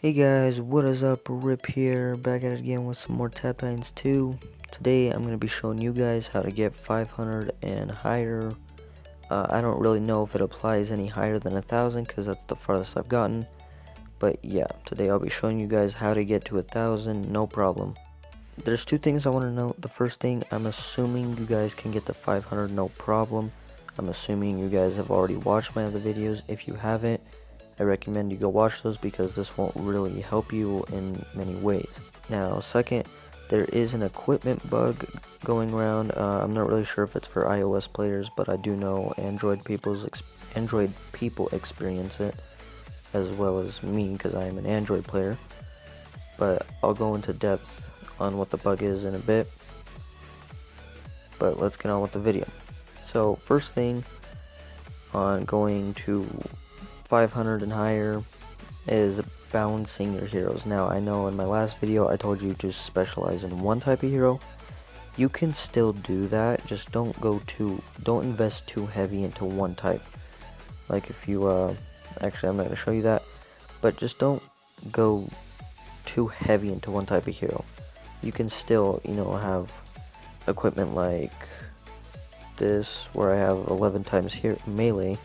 Hey guys, what is up? Rip here, back at it again with some more Tap Titans 2. Today I'm going to be showing you guys how to get 500 and higher. I don't really know if it applies any higher than 1,000 because that's the farthest I've gotten. But yeah, today I'll be showing you guys how to get to 1,000, no problem. There's two things I want to note. The first thing, I'm assuming you guys can get to 500 no problem. I'm assuming you guys have already watched my other videos. If you haven't, I recommend you go watch those because this won't really help you in many ways. Now, second, there is an equipment bug going around. I'm not really sure if it's for iOS players, but I do know Android people experience it, as well as me because I am an Android player. But I'll go into depth on what the bug is in a bit. But let's get on with the video. So first thing on going to 500 and higher is balancing your heroes. Now I know in my last video I told you to specialize in one type of hero. You can still do that, just don't invest too heavy into one type. Like if you actually I'm not going to show you that, but just don't go too heavy into one type of hero. You can still, have equipment like this where I have 11 times here melee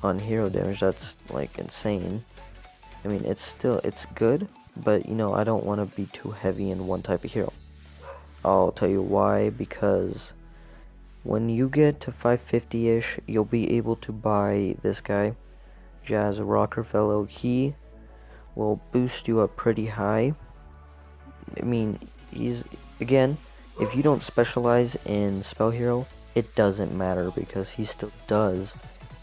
on hero damage. That's like insane. I mean, it's good, but I don't want to be too heavy in one type of hero. I'll tell you why. Because when you get to 550-ish, you'll be able to buy this guy, Jazz Rockerfellow. He will boost you up pretty high. I mean, again, if you don't specialize in spell hero, it doesn't matter because he still does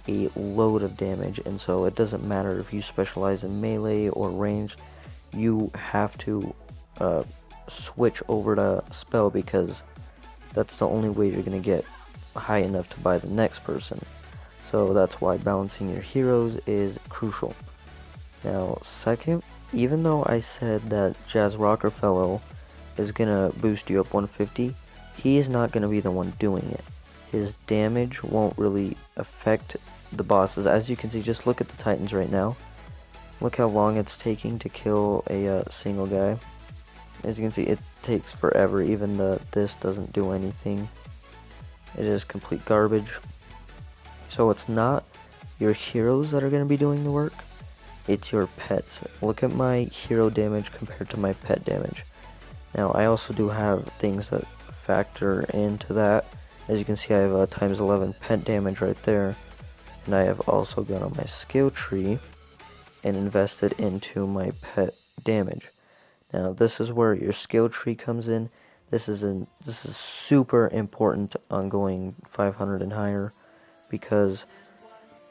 a load of damage, and so it doesn't matter if you specialize in melee or range. You have to switch over to spell because that's the only way you're gonna get high enough to buy the next person. So that's why balancing your heroes is crucial. Now second, even though I said that Jazz Rockerfellow is gonna boost you up 150, he is not gonna be the one doing it. His damage won't really affect the bosses. As you can see, just look at the Titans right now. Look how long it's taking to kill a single guy. As you can see, it takes forever. Even this doesn't do anything. It is complete garbage. So it's not your heroes that are going to be doing the work. It's your pets. Look at my hero damage compared to my pet damage. Now I also do have things that factor into that. As you can see, I have a times 11 pet damage right there. And I have also gone on my skill tree and invested into my pet damage. Now this is where your skill tree comes in. This is super important on going 500 and higher, because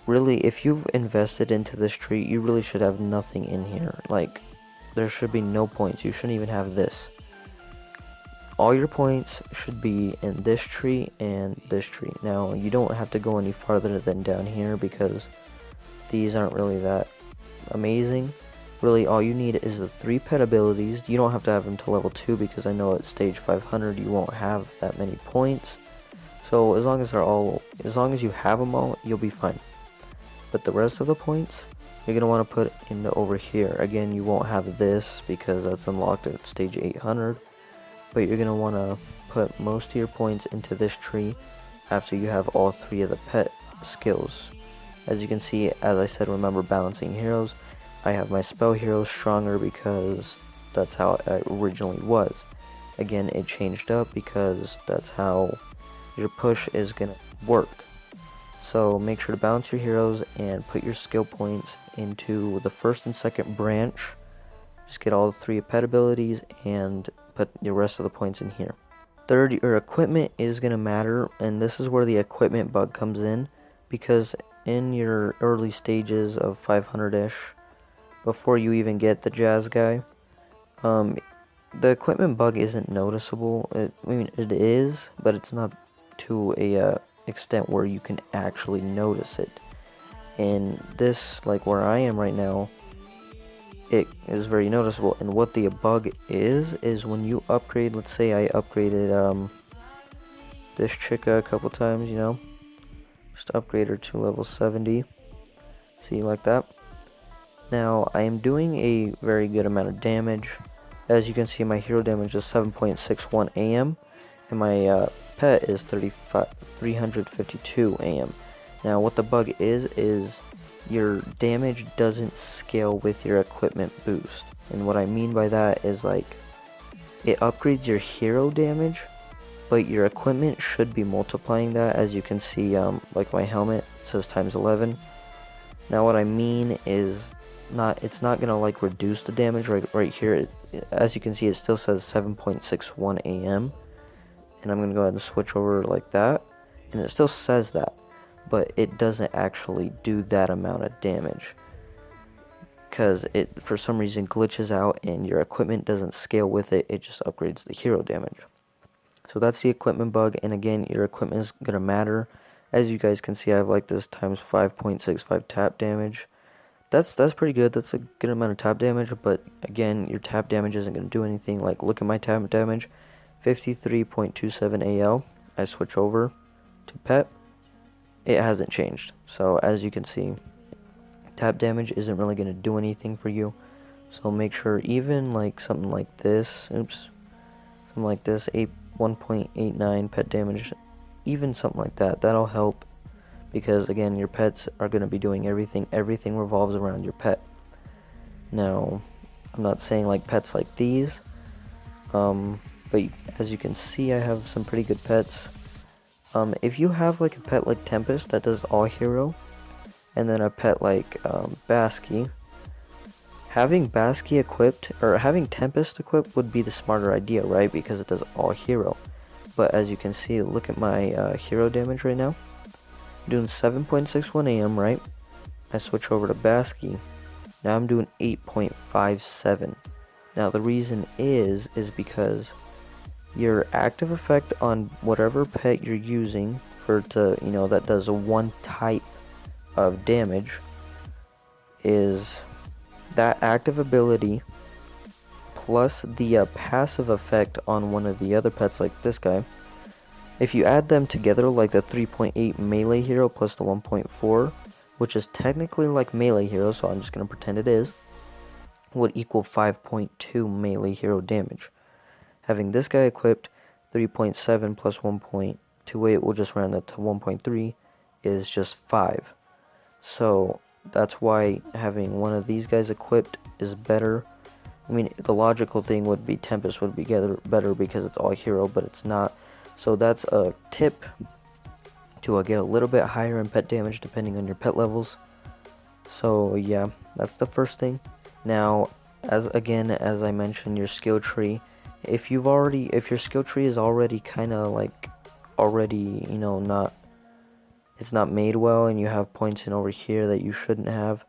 really if you've invested into this tree, you really should have nothing in here. Like, there should be no points. You shouldn't even have this. All your points should be in this tree and this tree. Now, you don't have to go any farther than down here because these aren't really that amazing. Really, all you need is the 3 pet abilities. You don't have to have them to level 2 because I know at stage 500 you won't have that many points. So as long as you have them all, you'll be fine. But the rest of the points, you're gonna want to put into over here. Again, you won't have this because that's unlocked at stage 800. But you're going to want to put most of your points into this tree after you have all 3 of the pet skills. As you can see, as I said, remember balancing heroes. I have my spell heroes stronger because that's how it originally was. Again, it changed up because that's how your push is going to work. So make sure to balance your heroes and put your skill points into the first and second branch. Just get all 3 pet abilities and put the rest of the points in here. Third, your equipment is going to matter, and this is where the equipment bug comes in, because in your early stages of 500-ish, before you even get the Jazz guy, the equipment bug isn't noticeable. It is, but it's not to a extent where you can actually notice it. And this, like where I am right now, it is very noticeable. And what the bug is when you upgrade, let's say I upgraded this Chica a couple times, just upgrade her to level 70. See, like that. Now, I am doing a very good amount of damage. As you can see, my hero damage is 7.61 AM, and my pet is 352 AM. Now, what the bug is your damage doesn't scale with your equipment boost. And what I mean by that is, like, it upgrades your hero damage, but your equipment should be multiplying that. As you can see, like my helmet, it says times 11. Now what I mean is, it's not gonna like reduce the damage right here. As you can see, it still says 7.61 AM, and I'm gonna go ahead and switch over like that, and it still says that, but it doesn't actually do that amount of damage, because it for some reason glitches out and your equipment doesn't scale with it. It just upgrades the hero damage. So that's the equipment bug, and again, your equipment is gonna matter. As you guys can see, I have like this times 5.65 tap damage. That's pretty good. That's a good amount of tap damage, but again, your tap damage isn't gonna do anything. Like, look at my tap damage, 53.27 AL. I switch over to pet, it hasn't changed. So as you can see, tap damage isn't really gonna do anything for you. So make sure, even like something like this, something like this, 1.89 pet damage, even something like that, that'll help, because again, your pets are going to be doing everything revolves around your pet. Now, I'm not saying like pets like these, but as you can see, I have some pretty good pets. If you have like a pet like Tempest that does all hero, and then a pet like Basky, having Basky equipped, or having Tempest equipped, would be the smarter idea, right? Because it does all hero. But as you can see, look at my hero damage right now. I'm doing 7.61 AM, right? I switch over to Basky. Now I'm doing 8.57. Now the reason is because your active effect on whatever pet you're using that does one type of damage is that active ability plus the passive effect on one of the other pets like this guy. If you add them together, like the 3.8 melee hero plus the 1.4, which is technically like melee hero, so I'm just going to pretend it is, would equal 5.2 melee hero damage. Having this guy equipped, 3.7 plus 1.28, we'll just round that to 1.3, is just 5. So that's why having one of these guys equipped is better. I mean, the logical thing would be Tempest would be better because it's all hero, but it's not. So that's a tip to get a little bit higher in pet damage depending on your pet levels. So yeah, that's the first thing. Now, as I mentioned, your skill tree. If your skill tree is already kind of like it's not made well, and you have points in over here that you shouldn't have,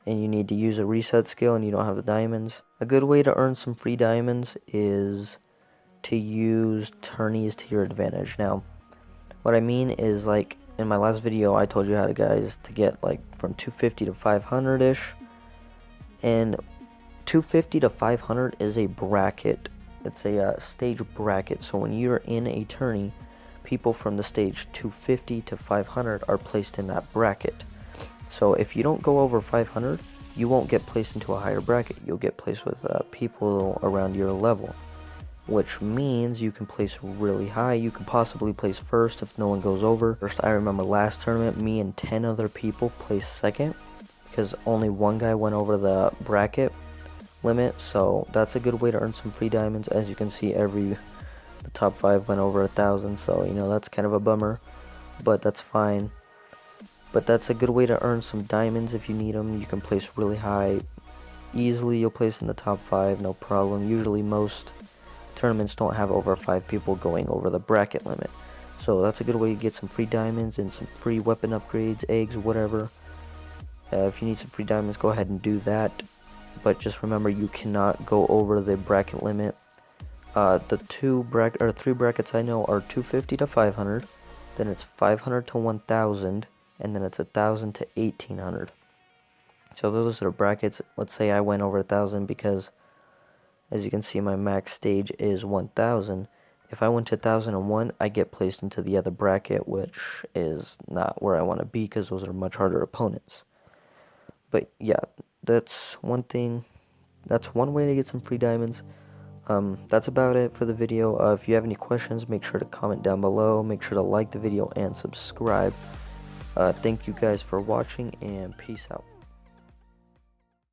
and you need to use a reset skill and you don't have the diamonds, a good way to earn some free diamonds is to use tourneys to your advantage. Now, what I mean is, like in my last video, I told you how to get like from 250 to 500 ish, and 250 to 500 is a bracket. It's a stage bracket. So when you're in a tourney, people from the stage 250 to 500 are placed in that bracket. So if you don't go over 500, you won't get placed into a higher bracket. You'll get placed with people around your level, which means you can place really high. You can possibly place first if no one goes over. First, I remember last tournament, me and 10 other people placed second because only one guy went over the bracket limit. So that's a good way to earn some free diamonds. As you can see, the top 5 went over 1,000, so that's kind of a bummer, but that's fine. But that's a good way to earn some diamonds if you need them. You can place really high easily. You'll place in the top 5, no problem. Usually most tournaments don't have over 5 people going over the bracket limit, so that's a good way to get some free diamonds and some free weapon upgrades, eggs, whatever. If you need some free diamonds, go ahead and do that, but just remember, you cannot go over the bracket limit. The 3 brackets I know are 250 to 500, then it's 500 to 1000, and then it's 1000 to 1800. So those are the brackets. Let's say I went over 1000 because, as you can see, my max stage is 1000. If I went to 1001, I get placed into the other bracket, which is not where I want to be because those are much harder opponents. But yeah, that's one thing. That's one way to get some free diamonds. That's about it for the video. If you have any questions, make sure to comment down below. Make sure to like the video and subscribe. Thank you guys for watching, and peace out.